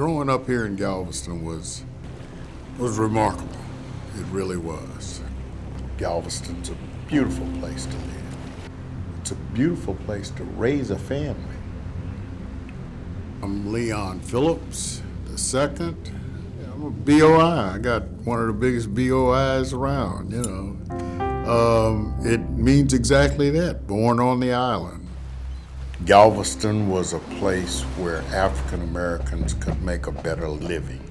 Growing up here in Galveston was remarkable. It really was. Galveston's a beautiful place to live. It's a beautiful place to raise a family. I'm Leon Phillips II. I'm a BOI. I got one of the biggest BOIs around, you know. It means exactly that, born on the island. Galveston was a place where African Americans could make a better living.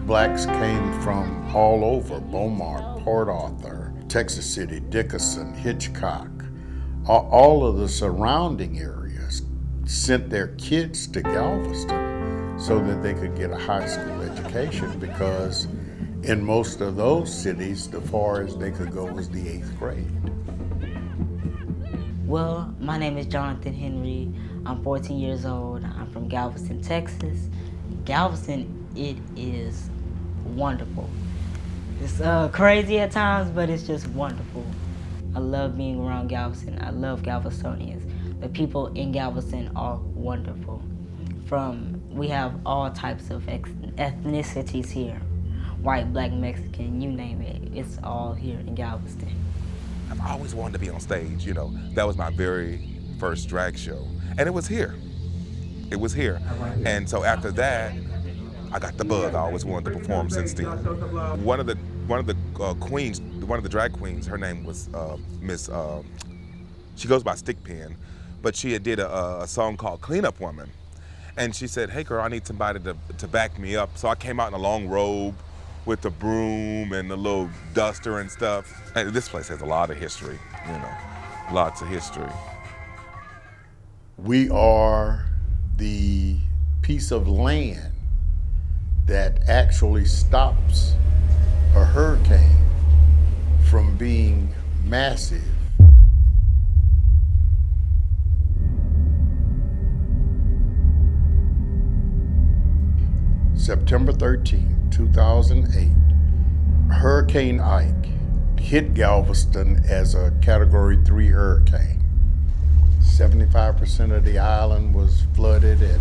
Blacks came from all over, Beaumont, Port Arthur, Texas City, Dickinson, Hitchcock. All of the surrounding areas sent their kids to Galveston so that they could get a high school education, because in most of those cities, the farthest they could go was the 8th grade. Well, my name is Jonathan Henry. I'm 14 years old. I'm from Galveston, Texas. Galveston, it is wonderful. It's crazy at times, but it's just wonderful. I love being around Galveston. I love Galvestonians. The people in Galveston are wonderful. We have all types of ethnicities here. White, black, Mexican, you name it. It's all here in Galveston. I've always wanted to be on stage, you know. That was my very first drag show. And it was here. It was here. And so after that, I got the bug. I always wanted to perform since then. One of the queens, one of the drag queens, her name was Miss, she goes by Stick Pen, but she had did a song called Clean Up Woman. And she said, hey girl, I need somebody to back me up. So I came out in a long robe with the broom and the little duster and stuff. And this place has a lot of history, you know, lots of history. We are the piece of land that actually stops a hurricane from being massive. September 13, 2008, Hurricane Ike hit Galveston as a Category 3 hurricane. 75% of the island was flooded, and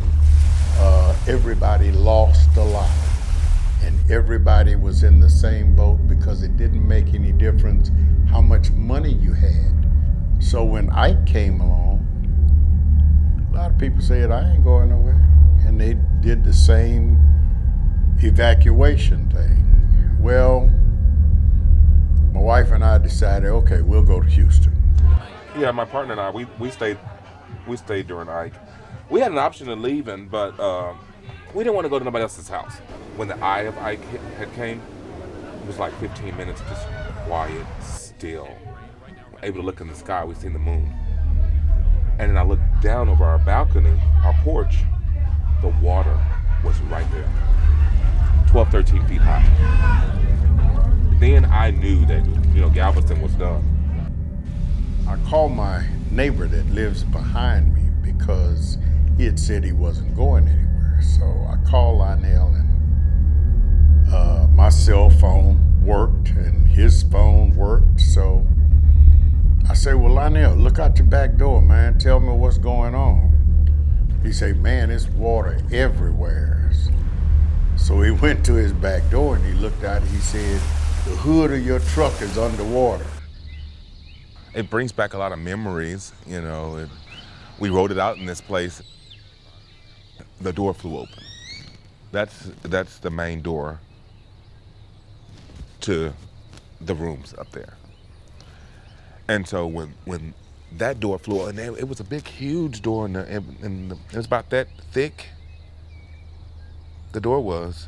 everybody lost a lot. And everybody was in the same boat because it didn't make any difference how much money you had. So when Ike came along, a lot of people said, I ain't going nowhere. And they did the same evacuation thing. Well, my wife and I decided, okay, we'll go to Houston. Yeah, my partner and I, we stayed during Ike. We had an option of leaving, but we didn't want to go to nobody else's house. When the eye of Ike had came, it was like 15 minutes, just quiet, still. Able to look in the sky, we seen the moon. And then I looked down over our balcony, our porch, the water was right there. 12, 13 feet high. Then I knew that, you know, Galveston was done. I called my neighbor that lives behind me because he had said he wasn't going anywhere. So I called Lionel, and my cell phone worked and his phone worked. So I said, well, Lionel, look out your back door, man. Tell me what's going on. He said, man, it's water everywhere. So he went to his back door and he looked out and he said, the hood of your truck is underwater. It brings back a lot of memories, you know. We rode it out in this place. The door flew open. That's the main door to the rooms up there. And so when that door flew open, and it was a big, huge door, and it was about that thick, the door was,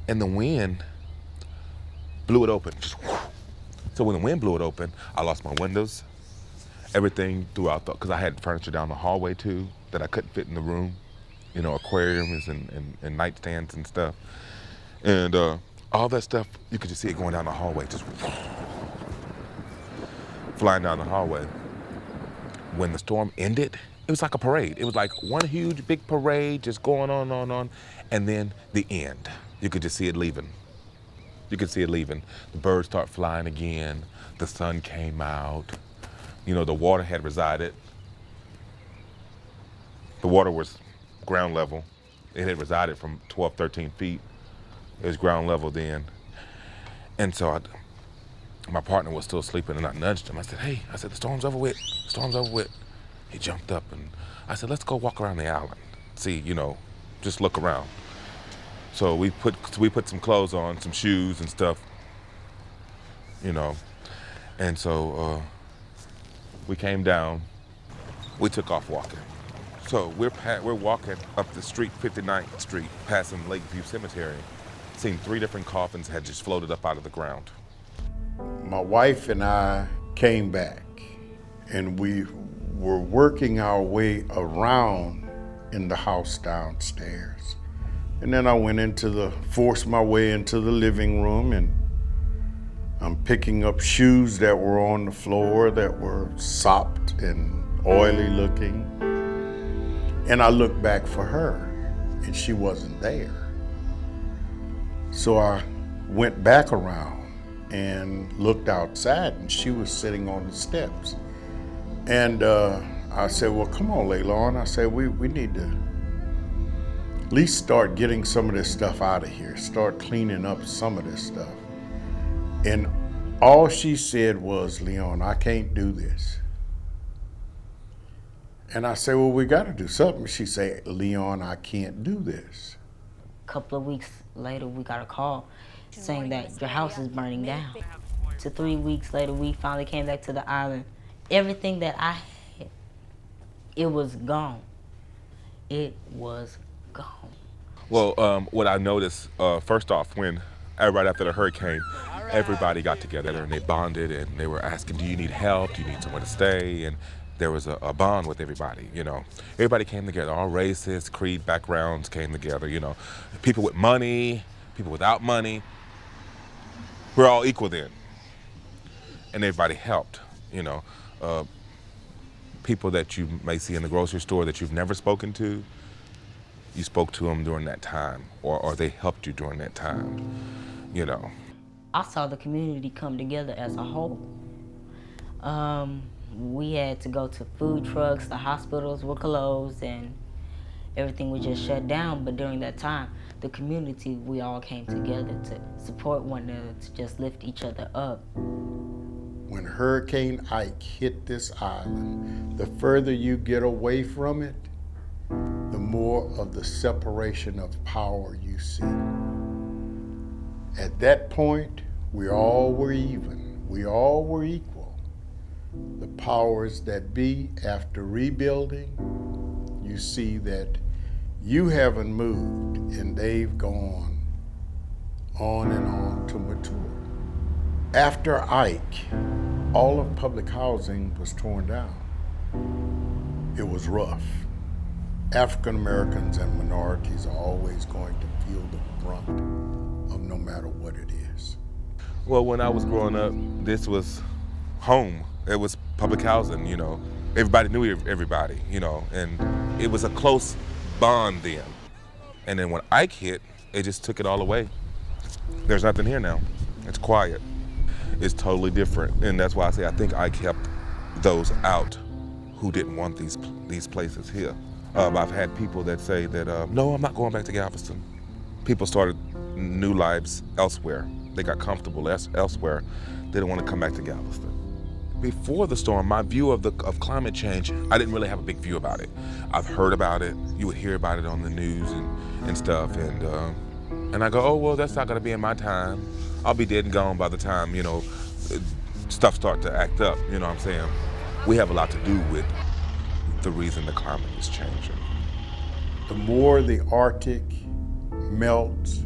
and the wind blew it open. So when the wind blew it open, I lost my windows, everything throughout because I had furniture down the hallway too that I couldn't fit in the room, you know, aquariums and nightstands and stuff. And all that stuff, you could just see it going down the hallway, just flying down the hallway. When the storm ended, it was like a parade. It was like one huge big parade just going on. And then the end, you could just see it leaving. You could see it leaving. The birds start flying again. The sun came out. You know, the water had resided. The water was ground level. It had resided from 12, 13 feet. It was ground level then. And so my partner was still sleeping, and I nudged him. I said, hey, the storm's over with. Storm's over with. He jumped up, and I said, let's go walk around the island. See, just look around. So we put some clothes on, some shoes and stuff, And so we came down. We took off walking. So we're walking up the street, 59th Street, passing Lakeview Cemetery. Seen 3 different coffins had just floated up out of the ground. My wife and I came back, and we were working our way around in the house downstairs. And then I forced my way into the living room, and I'm picking up shoes that were on the floor that were sopped and oily looking. And I looked back for her, and she wasn't there. So I went back around and looked outside, and she was sitting on the steps. And I said, well, come on, Leilon. I said, we need to at least start getting some of this stuff out of here, start cleaning up some of this stuff. And all she said was, Leon, I can't do this. And I said, well, we got to do something. She said, Leon, I can't do this. A couple of weeks later, we got a call saying that your house is burning down. 2 to 3 weeks later, we finally came back to the island. Everything that I had, it was gone. It was gone. Well, what I noticed, first off, right after the hurricane, everybody got together and they bonded, and they were asking, do you need help? Do you need somewhere to stay? And there was a bond with everybody, Everybody came together, all races, creed, backgrounds came together, People with money, people without money. We're all equal then. And everybody helped, People that you may see in the grocery store that you've never spoken to, you spoke to them during that time, or they helped you during that time, I saw the community come together as a whole. We had to go to food trucks, the hospitals were closed, and everything was just shut down. But during that time, the community, we all came together to support one another, to just lift each other up. When Hurricane Ike hit this island, the further you get away from it, the more of the separation of power you see. At that point, we all were even. We all were equal. The powers that be, after rebuilding, you see that you haven't moved and they've gone on and on to mature. After Ike, all of public housing was torn down. It was rough. African Americans and minorities are always going to feel the brunt of no matter what it is. Well, when I was growing up, this was home. It was public housing, Everybody knew everybody, and it was a close bond then. And then when Ike hit, it just took it all away. There's nothing here now. It's quiet. It's totally different. And that's why I say I think Ike helped those out who didn't want these places here. I've had people that say that, no, I'm not going back to Galveston. People started new lives elsewhere. They got comfortable elsewhere. They didn't want to come back to Galveston. Before the storm, my view of climate change, I didn't really have a big view about it. I've heard about it. You would hear about it on the news and stuff. And I go, oh, well, that's not going to be in my time. I'll be dead and gone by the time, stuff start to act up. You know what I'm saying? We have a lot to do with the reason the climate is changing. The more the Arctic melts,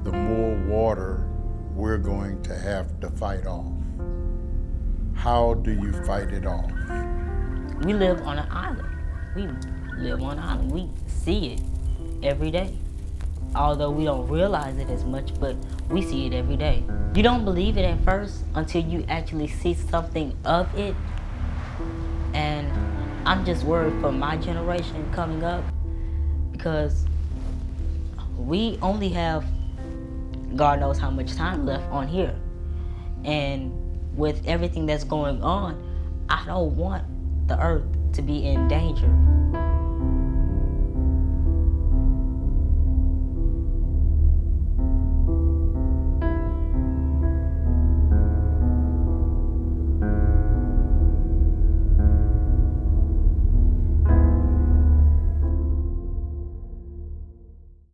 the more water we're going to have to fight off. How do you fight it off? We live on an island. We live on an island. We see it every day. Although we don't realize it as much, but we see it every day. You don't believe it at first until you actually see something of it. And I'm just worried for my generation coming up, because we only have God knows how much time left on here. And with everything that's going on, I don't want the earth to be in danger.